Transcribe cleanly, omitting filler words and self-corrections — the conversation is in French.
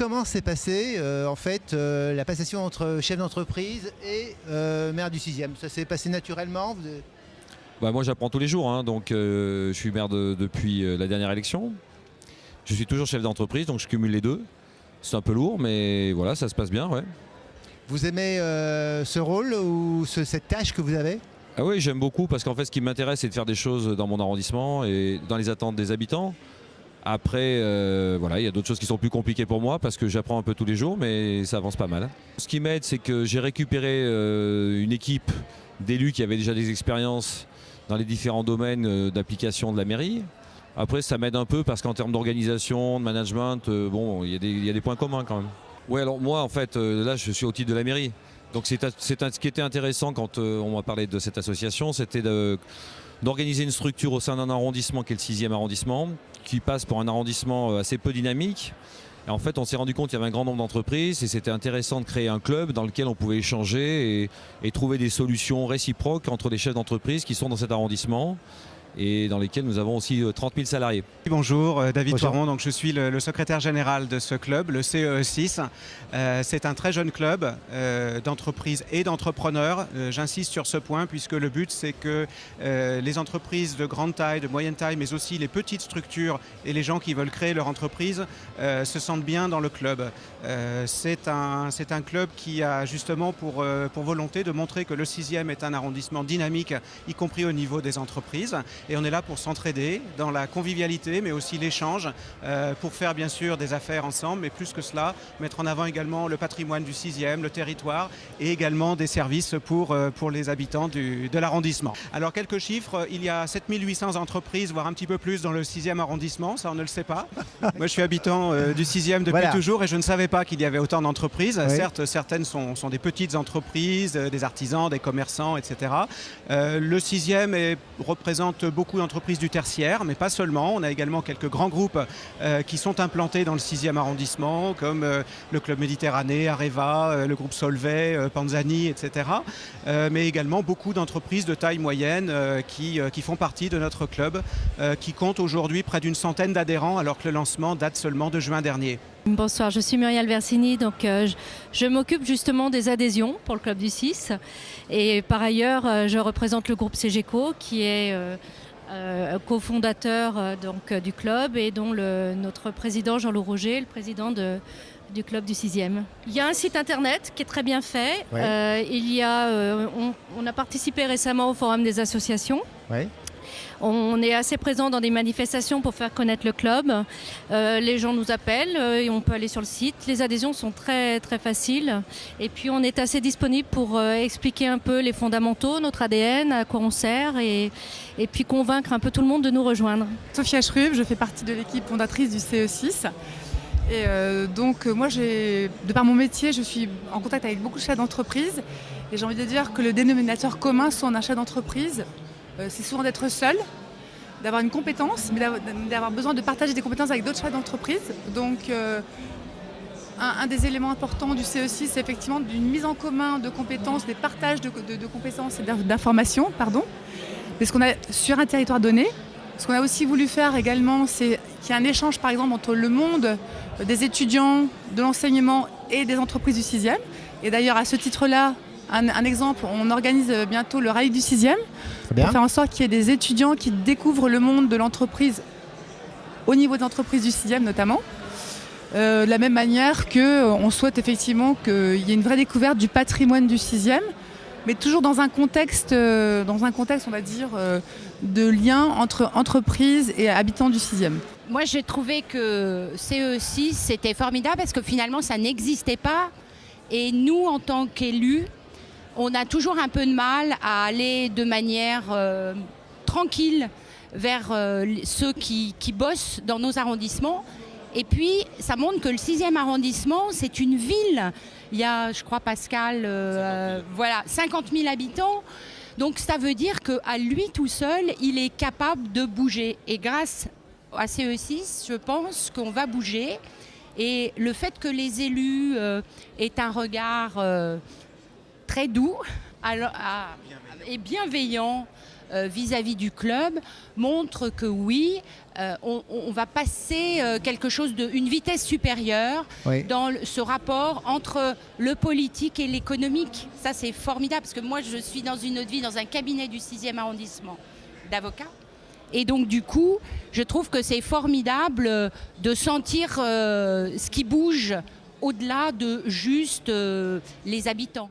comment s'est passée la passation entre chef d'entreprise et maire du 6e? Ça s'est passé naturellement? Moi j'apprends tous les jours, hein, donc je suis maire depuis la dernière élection. Je suis toujours chef d'entreprise, donc je cumule les deux. C'est un peu lourd, mais voilà, ça se passe bien. Ouais. Vous aimez ce rôle ou cette tâche que vous avez? Ah oui, j'aime beaucoup parce qu'en fait ce qui m'intéresse c'est de faire des choses dans mon arrondissement et dans les attentes des habitants. Après, il y a d'autres choses qui sont plus compliquées pour moi parce que j'apprends un peu tous les jours, mais ça avance pas mal. Ce qui m'aide, c'est que j'ai récupéré une équipe d'élus qui avaient déjà des expériences dans les différents domaines d'application de la mairie. Après, ça m'aide un peu parce qu'en termes d'organisation, de management, il y a des points communs quand même. Oui, alors moi, en fait, là, je suis au titre de la mairie. Donc, ce qui était intéressant quand on m'a parlé de cette association, c'était d'organiser une structure au sein d'un arrondissement qui est le 6e arrondissement, qui passe pour un arrondissement assez peu dynamique. Et en fait, on s'est rendu compte qu'il y avait un grand nombre d'entreprises et c'était intéressant de créer un club dans lequel on pouvait échanger et trouver des solutions réciproques entre les chefs d'entreprise qui sont dans cet arrondissement et dans lesquels nous avons aussi 30 000 salariés. Bonjour, David Thoiron, donc je suis le secrétaire général de ce club, le CEE6. C'est un très jeune club d'entreprises et d'entrepreneurs. J'insiste sur ce point puisque le but c'est que les entreprises de grande taille, de moyenne taille, mais aussi les petites structures et les gens qui veulent créer leur entreprise se sentent bien dans le club. C'est un club qui a justement pour volonté de montrer que le 6e est un arrondissement dynamique, y compris au niveau des entreprises. Et on est là pour s'entraider dans la convivialité, mais aussi l'échange, pour faire bien sûr des affaires ensemble, mais plus que cela, mettre en avant également le patrimoine du 6e, le territoire, et également des services pour les habitants de l'arrondissement. Alors quelques chiffres, il y a 7800 entreprises, voire un petit peu plus dans le 6e arrondissement, ça on ne le sait pas. Moi je suis habitant du 6e depuis toujours et je ne savais pas qu'il y avait autant d'entreprises. Oui. Certes, certaines sont des petites entreprises, des artisans, des commerçants, etc. Le 6e représente beaucoup d'entreprises du tertiaire, mais pas seulement. On a également quelques grands groupes qui sont implantés dans le 6e arrondissement, comme le Club Méditerranée, Areva, le groupe Solvay, Panzani, etc. Mais également beaucoup d'entreprises de taille moyenne qui font partie de notre club, qui compte aujourd'hui près d'une centaine d'adhérents, alors que le lancement date seulement de juin dernier. Bonsoir, je suis Muriel Versini, donc je m'occupe justement des adhésions pour le Club du 6 et par ailleurs je représente le groupe CGECO qui est cofondateur du club et dont notre président Jean-Loup Roger, le président du club du 6e. Il y a un site internet qui est très bien fait. Ouais. On a participé récemment au forum des associations. Ouais. On est assez présent dans des manifestations pour faire connaître le club. Les gens nous appellent et on peut aller sur le site. Les adhésions sont très, très faciles. Et puis on est assez disponible pour expliquer un peu les fondamentaux, notre ADN, à quoi on sert et puis convaincre un peu tout le monde de nous rejoindre. Sophia Schrub, je fais partie de l'équipe fondatrice du CE6. Et moi, de par mon métier, je suis en contact avec beaucoup de chefs d'entreprise. Et j'ai envie de dire que le dénominateur commun sur un chef d'entreprise, c'est souvent d'être seul, d'avoir une compétence, mais d'avoir besoin de partager des compétences avec d'autres chefs d'entreprise. Donc, un des éléments importants du CE6, c'est effectivement d'une mise en commun de compétences, des partages de compétences et d'informations, parce qu'on a sur un territoire donné. Ce qu'on a aussi voulu faire également, c'est qu'il y ait un échange, par exemple, entre le monde des étudiants, de l'enseignement et des entreprises du 6e. Et d'ailleurs, à ce titre-là, un exemple, on organise bientôt le rallye du 6e pour faire en sorte qu'il y ait des étudiants qui découvrent le monde de l'entreprise au niveau des entreprises du 6e notamment. De la même manière qu'on souhaite effectivement qu'il y ait une vraie découverte du patrimoine du 6e, mais toujours dans un contexte, on va dire, de lien entre entreprises et habitants du 6e. Moi, j'ai trouvé que CE6, c'était formidable parce que finalement, ça n'existait pas. Et nous, en tant qu'élus, on a toujours un peu de mal à aller de manière tranquille vers ceux qui bossent dans nos arrondissements. Et puis, ça montre que le 6e arrondissement, c'est une ville. Il y a, je crois, Pascal, 50 000 habitants. Donc, ça veut dire qu'à lui tout seul, il est capable de bouger. Et grâce à CE6, je pense qu'on va bouger. Et le fait que les élus aient un regard très doux et bienveillant vis-à-vis du club montre que oui, on va passer une vitesse supérieure dans ce rapport entre le politique et l'économique. Ça, c'est formidable, parce que moi, je suis dans une autre vie, dans un cabinet du 6e arrondissement d'avocats. Et donc, du coup, je trouve que c'est formidable de sentir ce qui bouge au-delà de juste les habitants.